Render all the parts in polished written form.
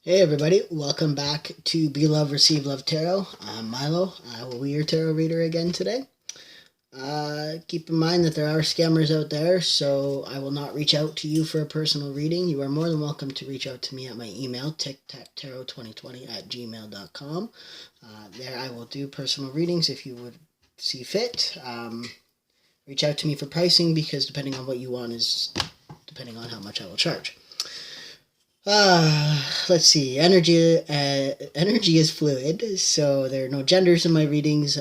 Hey everybody, welcome back to Be Love, Receive Love Tarot. I'm Milo. I will be your tarot reader again today. Keep in mind that there are scammers out there, so I will not reach out to you for a personal reading. You are more than welcome to reach out to me at my email, tictactarot2020@gmail.com. There I will do personal readings if you would see fit. Reach out to me for pricing because depending on what you want is depending on how much I will charge. Let's see. Energy is fluid, so there are no genders in my readings.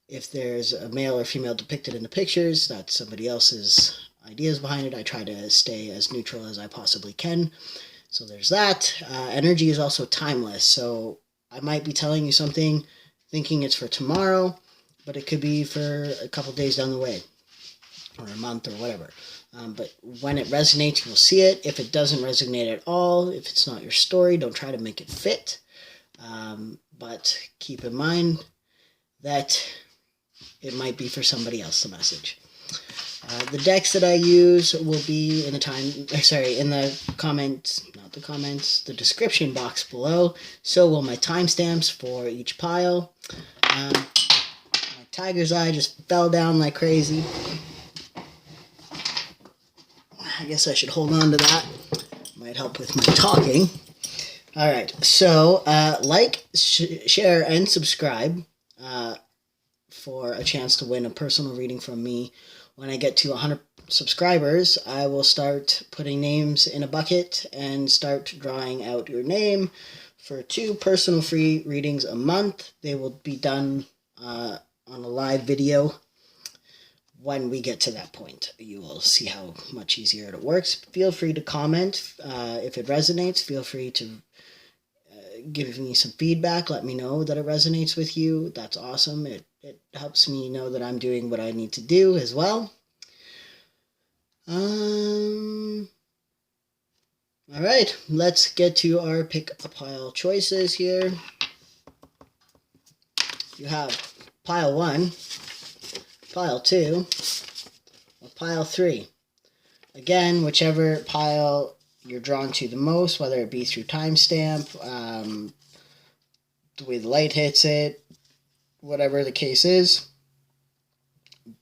If there's a male or female depicted in the pictures, that's somebody else's ideas behind it. I try to stay as neutral as I possibly can. So there's that. Energy is also timeless, so I might be telling you something thinking it's for tomorrow, but it could be for a couple days down the way, or a month, or whatever. But when it resonates, you'll see it. If it doesn't resonate at all, if it's not your story, don't try to make it fit. But keep in mind that it might be for somebody else, the message. The decks that I use will be in the the description box below. So will my timestamps for each pile. My tiger's eye just fell down like crazy. I guess I should hold on to that. Might help with my talking. Alright, so share, and subscribe for a chance to win a personal reading from me. When I get to 100 subscribers, I will start putting names in a bucket and start drawing out your name for 2 personal free readings a month. They will be done on a live video. When we get to that point, you will see how much easier it works. Feel free to comment if it resonates. Feel free to give me some feedback. Let me know that it resonates with you. That's awesome. It helps me know that I'm doing what I need to do as well. All right, let's get to our pick a pile choices here. You have pile 1. Pile 2, or pile 3. Again, whichever pile you're drawn to the most, whether it be through timestamp, the way the light hits it, whatever the case is,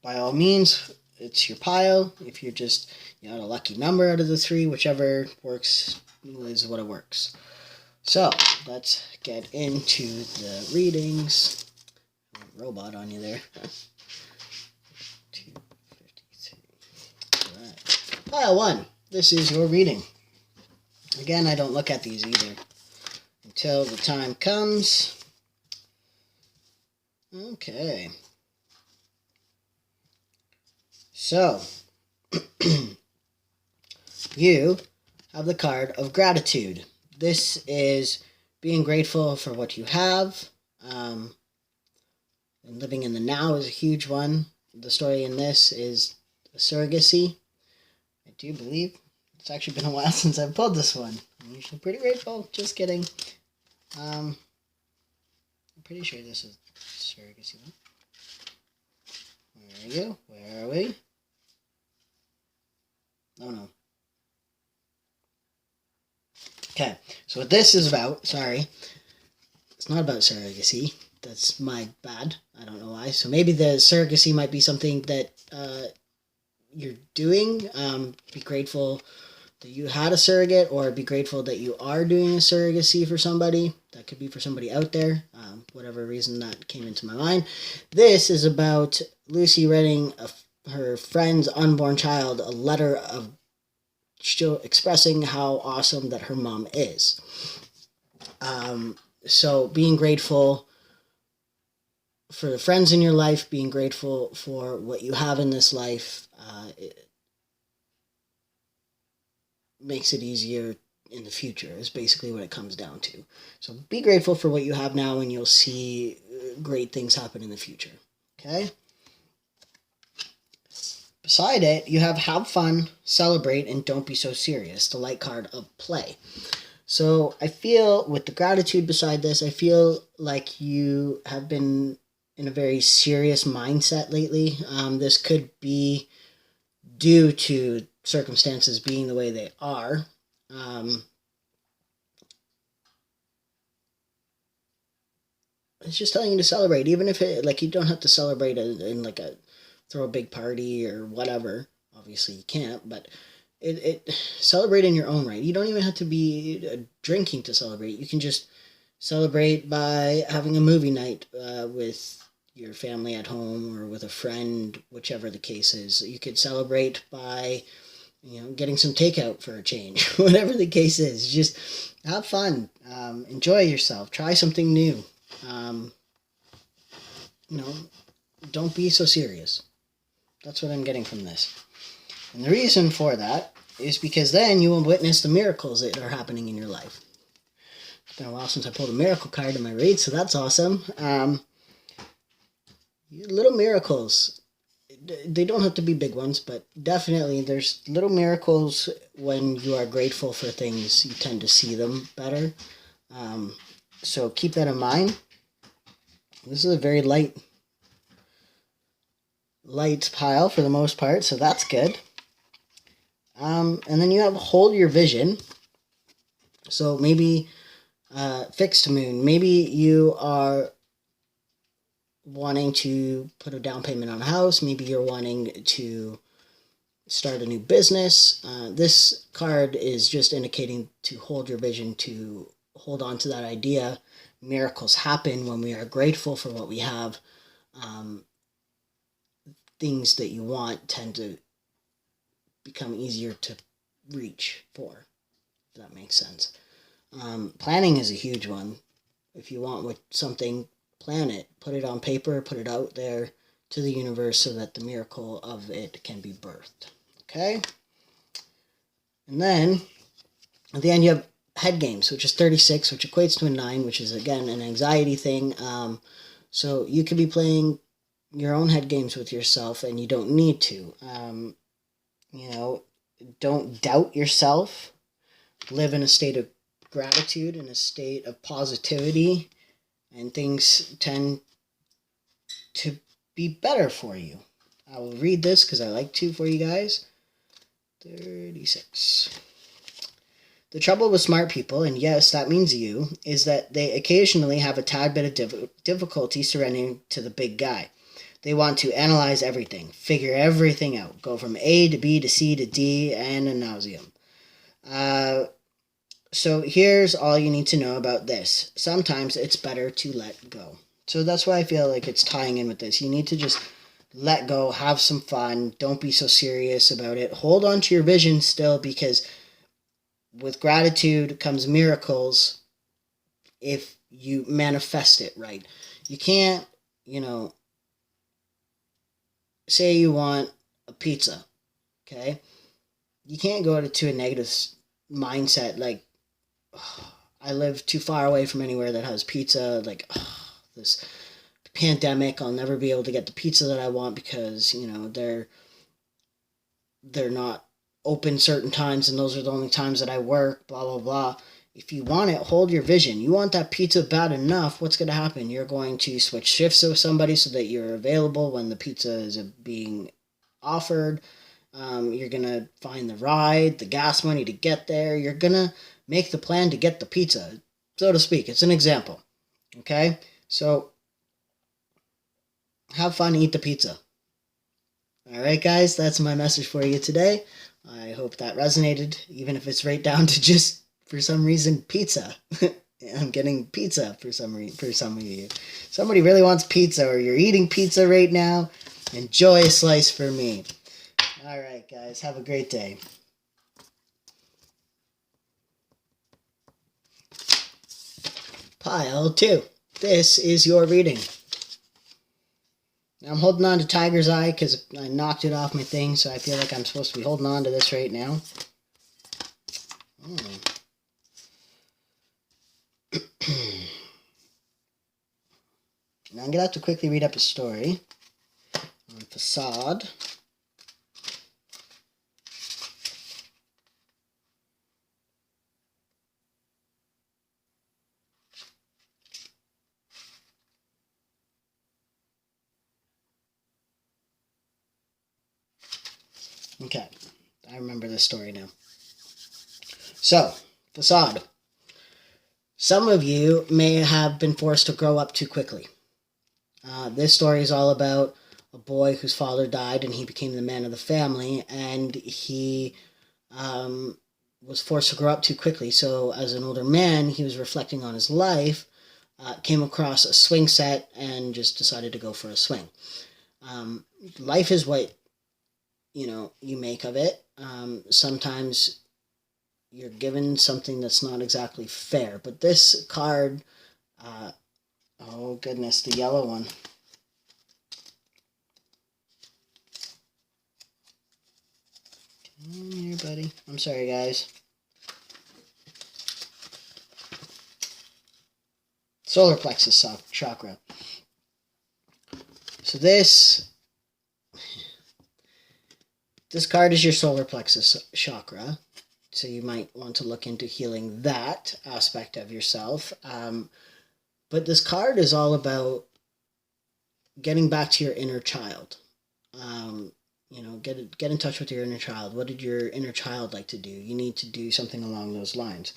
by all means, it's your pile. If you're just a lucky number out of the 3, whichever works is what it works. So, let's get into the readings. Robot on you there. Pile 1, this is your reading. Again, I don't look at these either until the time comes. Okay. So, you have the card of gratitude. This is being grateful for what you have. And living in the now is a huge one. The story in this is surrogacy. I do believe it's actually been a while since I've pulled this one. I'm usually pretty grateful. Just kidding. I'm pretty sure this is surrogacy one. Where are you? Where are we? Oh no. Okay, so what this is about, sorry, it's not about surrogacy. That's my bad. I don't know why. So maybe the surrogacy might be something that you're doing. Be grateful that you had a surrogate, or be grateful that you are doing a surrogacy for somebody. That could be for somebody out there. Whatever reason that came into my mind. This is about Lucy writing her friend's unborn child a letter of expressing how awesome that her mom is. So being grateful for the friends in your life, being grateful for what you have in this life, it makes it easier in the future, is basically what it comes down to. So be grateful for what you have now, and you'll see great things happen in the future. Okay? Beside it, you have fun, celebrate, and don't be so serious, the light card of play. So I feel with the gratitude beside this, I feel like you have been in a very serious mindset lately. This could be due to circumstances being the way they are. it's just telling you to celebrate, even if it, like, you don't have to celebrate in like throw a big party or whatever. Obviously you can't, but it celebrate in your own right. You don't even have to be drinking to celebrate. You can just celebrate by having a movie night with your family at home or with a friend, whichever the case is. You could celebrate by, getting some takeout for a change, whatever the case is. Just have fun, enjoy yourself, try something new. Don't be so serious. That's what I'm getting from this. And the reason for that is because then you will witness the miracles that are happening in your life. It's been a while since I pulled a miracle card in my read, so that's awesome. Little miracles. They don't have to be big ones, but definitely there's little miracles. When you are grateful for things, you tend to see them better. So keep that in mind. This is a very light pile for the most part, so that's good. And then you have hold your vision. So maybe fixed moon. Maybe you are wanting to put a down payment on a house. Maybe you're wanting to start a new business. This card is just indicating to hold your vision, to hold on to that idea. Miracles happen when we are grateful for what we have. Things that you want tend to become easier to reach for, if that makes sense. Planning is a huge one. If you want something, plan it. Put it on paper, put it out there to the universe so that the miracle of it can be birthed. Okay? And then, at the end, you have head games, which is 36, which equates to a 9, which is, again, an anxiety thing. So you could be playing your own head games with yourself, and you don't need to. Don't doubt yourself. Live in a state of gratitude, in a state of positivity, and things tend to be better for you. I will read this because I like to for you guys. 36. The trouble with smart people, and yes, that means you, is that they occasionally have a tad bit of difficulty surrendering to the big guy. They want to analyze everything, figure everything out, go from A to B to C to D, and ad nauseum. So here's all you need to know about this. Sometimes it's better to let go. So that's why I feel like it's tying in with this. You need to just let go, have some fun, don't be so serious about it. Hold on to your vision still, because with gratitude comes miracles if you manifest it right. You can't, say you want a pizza, okay? You can't go to a negative mindset like, oh, I live too far away from anywhere that has pizza, like, oh, this pandemic, I'll never be able to get the pizza that I want because, they're not open certain times and those are the only times that I work, blah, blah, blah. If you want it, hold your vision. You want that pizza bad enough, what's going to happen? You're going to switch shifts with somebody so that you're available when the pizza is being offered. You're going to find the ride, the gas money to get there. You're going to make the plan to get the pizza, so to speak. It's an example. Okay? So, have fun, eat the pizza. Alright, guys, that's my message for you today. I hope that resonated, even if it's right down to just, for some reason, pizza. I'm getting pizza for some of you. Somebody really wants pizza, or you're eating pizza right now. Enjoy a slice for me. Alright, guys, have a great day. Pile 2. This is your reading. Now I'm holding on to Tiger's Eye because I knocked it off my thing, so I feel like I'm supposed to be holding on to this right now. Now I'm going to have to quickly read up a story on Facade. Okay, I remember this story now. So, Facade. Some of you may have been forced to grow up too quickly. This story is all about a boy whose father died and he became the man of the family, and he was forced to grow up too quickly. So as an older man, he was reflecting on his life, came across a swing set and just decided to go for a swing. Life is what, you make of it. Sometimes you're given something that's not exactly fair. But this card, oh goodness, the yellow one. Come on here, buddy. I'm sorry, guys. Solar plexus chakra. So this card is your solar plexus chakra. So you might want to look into healing that aspect of yourself. But this card is all about getting back to your inner child. Get in touch with your inner child. What did your inner child like to do? You need to do something along those lines.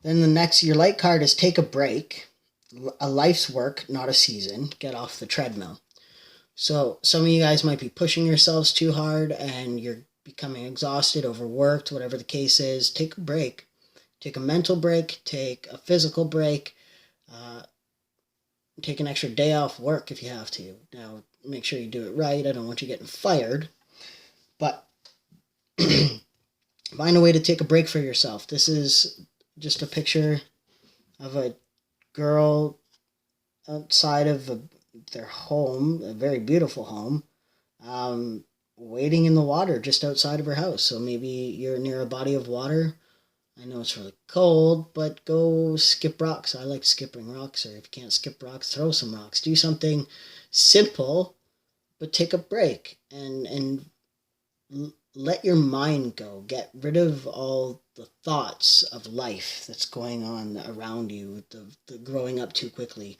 Then your light card is take a break. A life's work, not a season. Get off the treadmill. So some of you guys might be pushing yourselves too hard and you're becoming exhausted, overworked, whatever the case is. Take a break. Take a mental break. Take a physical break. Take an extra day off work if you have to. Now, make sure you do it right. I don't want you getting fired. But find a way to take a break for yourself. This is just a picture of a girl outside of their home, a very beautiful home, wading in the water just outside of her house. So maybe you're near a body of water. I know it's really cold, but go skip rocks. I like skipping rocks, or if you can't skip rocks, throw some rocks. Do something simple, but take a break and let your mind go. Get rid of all the thoughts of life that's going on around you, the growing up too quickly.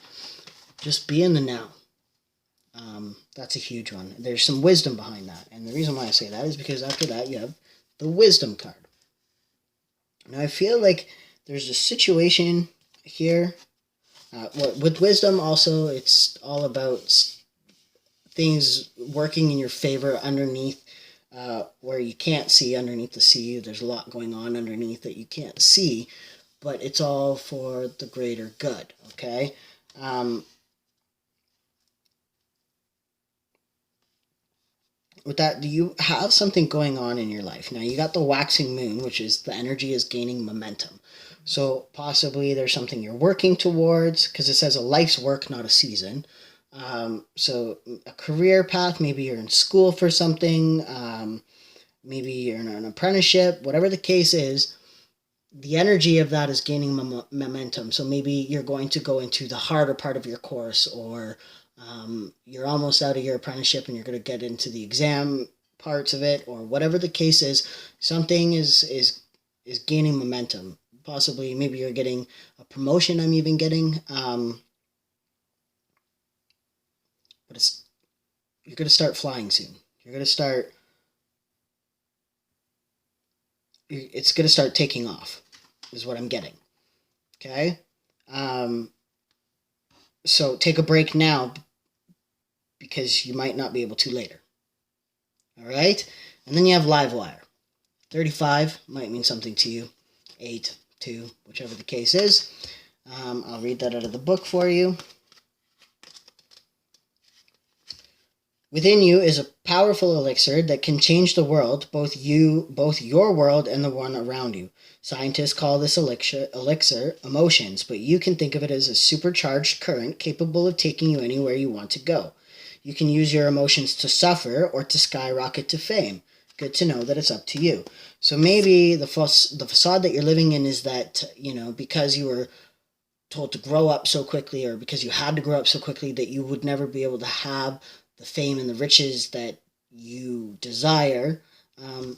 Just be in the now. That's a huge one. There's some wisdom behind that. And the reason why I say that is because after that you have the wisdom card. Now I feel like there's a situation here. With wisdom also, it's all about things working in your favor underneath where you can't see underneath the sea. There's a lot going on underneath that you can't see, but it's all for the greater good, okay? With that, do you have something going on in your life? Now, you got the waxing moon, which is the energy is gaining momentum. So possibly there's something you're working towards, because it says a life's work, not a season. So a career path, maybe you're in school for something, maybe you're in an apprenticeship, whatever the case is, the energy of that is gaining momentum. So maybe you're going to go into the harder part of your course, or you're almost out of your apprenticeship and you're going to get into the exam parts of it, or whatever the case is. Something is gaining momentum. Possibly, maybe you're getting a promotion. I'm even getting, but you're going to start flying soon. It's going to start taking off, is what I'm getting. Okay? So take a break now, because you might not be able to later. All right? And then you have live wire. 35 might mean something to you. 8, 2, whichever the case is. I'll read that out of the book for you. Within you is a powerful elixir that can change the world, both your world and the one around you. Scientists call this elixir emotions, but you can think of it as a supercharged current capable of taking you anywhere you want to go. You can use your emotions to suffer or to skyrocket to fame. Good to know that it's up to you. So maybe the facade that you're living in is that, because you were told to grow up so quickly, or because you had to grow up so quickly, that you would never be able to have the fame and the riches that you desire.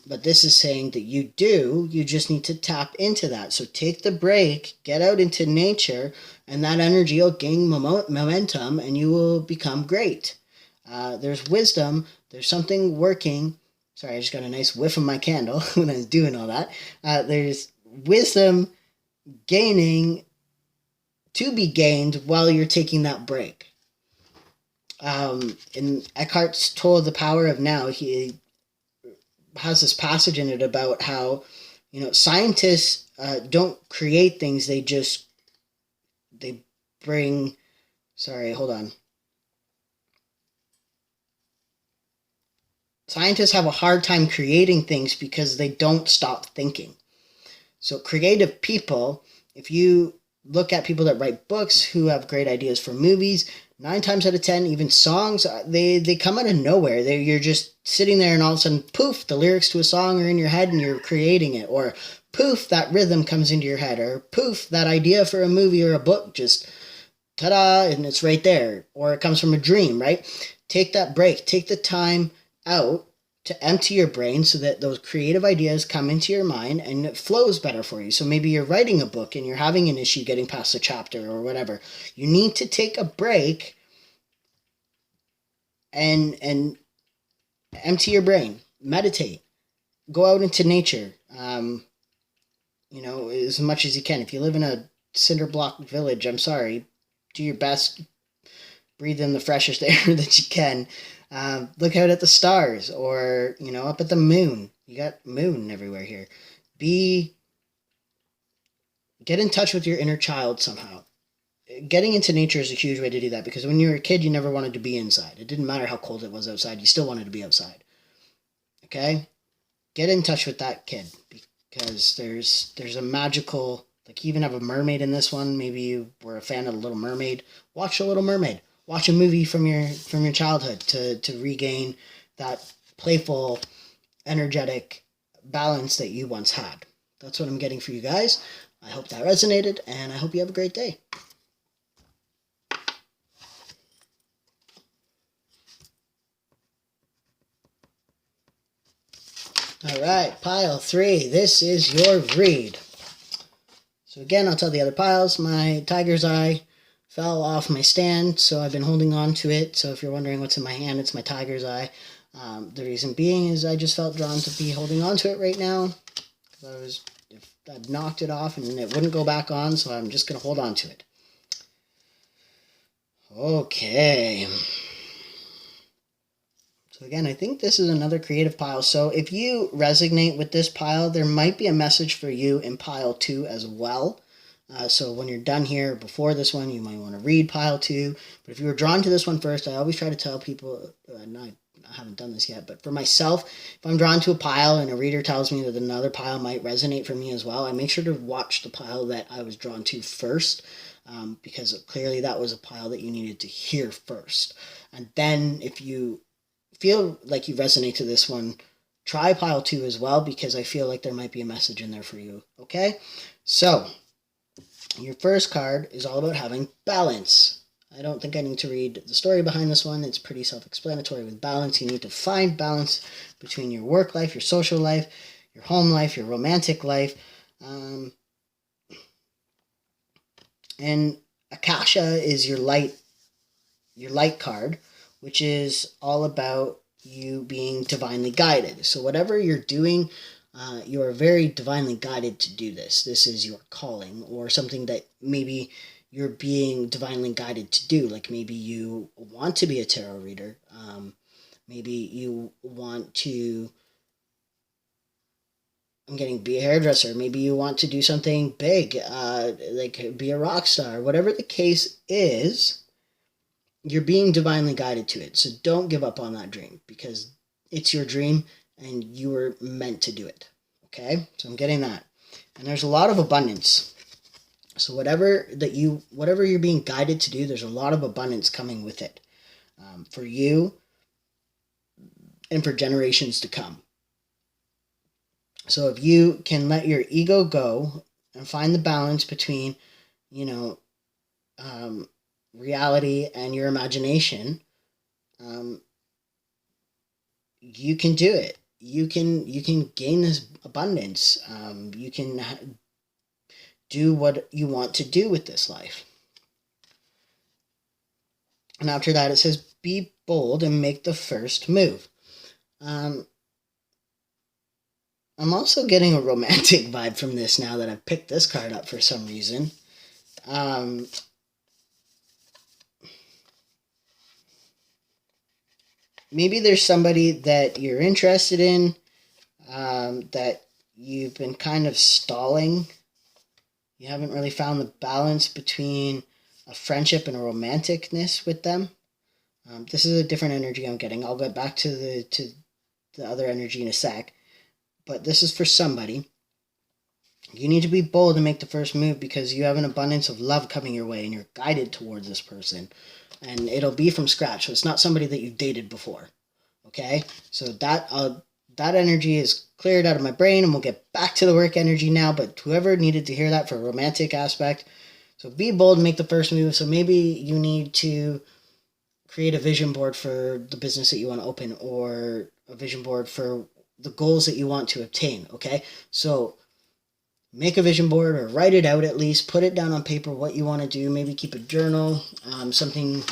But this is saying that you do. You just need to tap into that. So take the break, get out into nature, and that energy will gain momentum and you will become great. There's wisdom. There's something working. Sorry, I just got a nice whiff of my candle when I was doing all that. There's wisdom gaining to be gained while you're taking that break. In Eckhart's Toll of the Power of Now, he has this passage in it about how, scientists don't create things, they bring, sorry, hold on. Scientists have a hard time creating things because they don't stop thinking. So creative people, if you look at people that write books who have great ideas for movies, 9 times out of 10, even songs, they come out of nowhere. You're just sitting there and all of a sudden, poof, the lyrics to a song are in your head and you're creating it. Or poof, that rhythm comes into your head. Or poof, that idea for a movie or a book just, ta-da, and it's right there. Or it comes from a dream, right? Take that break. Take the time out to empty your brain so that those creative ideas come into your mind and it flows better for you. So maybe you're writing a book and you're having an issue getting past a chapter or whatever. You need to take a break and empty your brain. Meditate. Go out into nature. As much as you can. If you live in a cinder block village, I'm sorry. Do your best. Breathe in the freshest air that you can. Look out at the stars or, up at the moon. You got moon everywhere here. Get in touch with your inner child somehow. Getting into nature is a huge way to do that because when you were a kid, you never wanted to be inside. It didn't matter how cold it was outside. You still wanted to be outside. Okay? Get in touch with that kid because there's a magical, like you even have a mermaid in this one. Maybe you were a fan of The Little Mermaid. Watch The Little Mermaid. Watch a movie from your childhood to regain that playful, energetic balance that you once had. That's what I'm getting for you guys. I hope that resonated, and I hope you have a great day. All right, pile 3. This is your read. So again, I'll tell the other piles. My tiger's eye fell off my stand, so I've been holding on to it. So if you're wondering what's in my hand, it's my tiger's eye. The reason being is I just felt drawn to be holding on to it right now. Because I'd knocked it off and it wouldn't go back on, so I'm just going to hold on to it. Okay. So again, I think this is another creative pile. So if you resonate with this pile, there might be a message for you in pile 2 as well. So when you're done here, before this one, you might want to read pile 2. But if you were drawn to this one first, I always try to tell people, and I haven't done this yet, but for myself, if I'm drawn to a pile and a reader tells me that another pile might resonate for me as well, I make sure to watch the pile that I was drawn to first, because clearly that was a pile that you needed to hear first. And then if you feel like you resonate to this one, try pile 2 as well, because I feel like there might be a message in there for you. Okay? So your first card is all about having balance. I don't think I need to read the story behind this one. It's pretty self-explanatory. With balance, you need to find balance between your work life, your social life, your home life, your romantic life. And Akasha is your light card, which is all about you being divinely guided. So whatever you're doing, you are very divinely guided to do this. This is your calling, or something that maybe you're being divinely guided to do. Like maybe you want to be a tarot reader. Maybe you want to, be a hairdresser. Maybe you want to do something big, like be a rock star. Whatever the case is, you're being divinely guided to it. So don't give up on that dream, because it's your dream and you were meant to do it. Okay? So I'm getting that. And there's a lot of abundance. So whatever you're being guided to do, there's a lot of abundance coming with it, for you and for generations to come. So if you can let your ego go and find the balance between, reality and your imagination, you can do it. You can gain this abundance. You can do what you want to do with this life. And after that, it says, be bold and make the first move. I'm also getting a romantic vibe from this now that I've picked this card up for some reason. Maybe there's somebody that you're interested in, that you've been kind of stalling. You haven't really found the balance between a friendship and a romanticness with them. This is a different energy I'm getting. I'll get back to the other energy in a sec. But this is for somebody. You need to be bold and make the first move because you have an abundance of love coming your way and you're guided towards this person. And it'll be from scratch. So it's not somebody that you've dated before. Okay? So that energy is cleared out of my brain, and we'll get back to the work energy now. But whoever needed to hear that for a romantic aspect, so be bold and make the first move. So maybe you need to create a vision board for the business that you want to open, or a vision board for the goals that you want to obtain. Okay? So make a vision board, or write it out at least. Put it down on paper what you want to do. Maybe keep a journal, something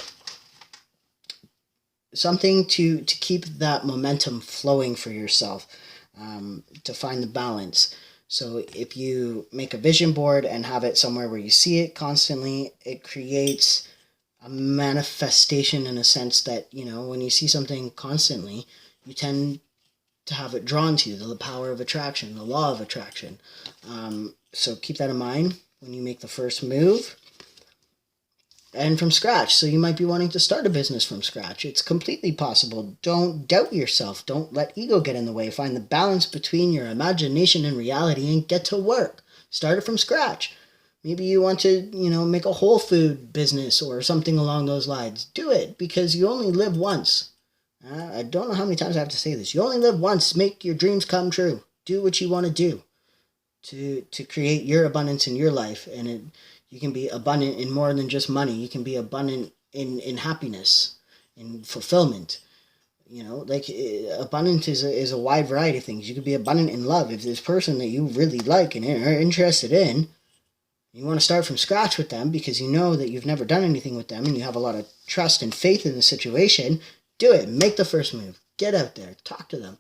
to keep that momentum flowing for yourself, to find the balance. So if you make a vision board and have it somewhere where you see it constantly, it creates a manifestation in a sense that, when you see something constantly, you tend to have it drawn to you, the power of attraction, the law of attraction. So keep that in mind when you make the first move. And from scratch. So you might be wanting to start a business from scratch. It's completely possible. Don't doubt yourself. Don't let ego get in the way. Find the balance between your imagination and reality and get to work. Start it from scratch. Maybe you want to, make a whole food business or something along those lines. Do it, because you only live once. I don't know how many times I have to say this. You only live once. Make your dreams come true. Do what you want to do to create your abundance in your life. And you can be abundant in more than just money. You can be abundant in happiness, in fulfillment. Abundance is a wide variety of things. You could be abundant in love. If this person that you really like and are interested in, you want to start from scratch with them because you know that you've never done anything with them and you have a lot of trust and faith in the situation, do it. Make the first move. Get out there. Talk to them.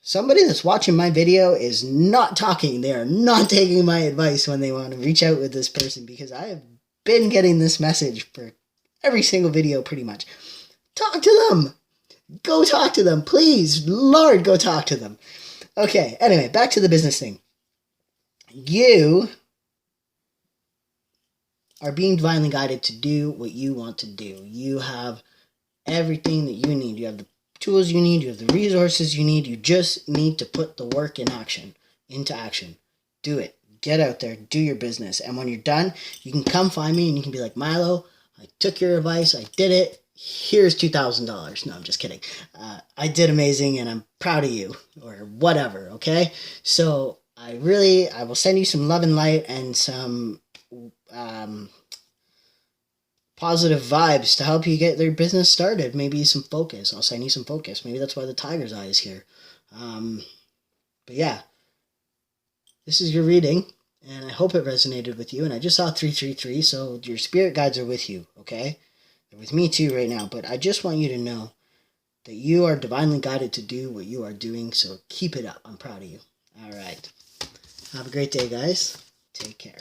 Somebody that's watching my video is not talking. They are not taking my advice when they want to reach out with this person, because I have been getting this message for every single video pretty much. Talk to them. Go talk to them. Please, Lord, go talk to them. Okay, anyway, back to the business thing. You are being divinely guided to do what you want to do. You have everything that you need. You have the tools you need, you have the resources you need. You just need to put the work into action. Do it. Get out there, do your business. And when you're done, you can come find me and you can be like, Milo, I took your advice, I did it. Here's $2,000. No, I'm just kidding. I did amazing and I'm proud of you, or whatever. Okay. So I will send you some love and light and some, positive vibes to help you get their business started. Maybe some focus. I'll send you some focus. Maybe that's why the tiger's eye is here. But yeah, this is your reading, and I hope it resonated with you. And I just saw 333, so your spirit guides are with you, okay? They're with me too right now, but I just want you to know that you are divinely guided to do what you are doing, so keep it up. I'm proud of you. All right. Have a great day, guys. Take care.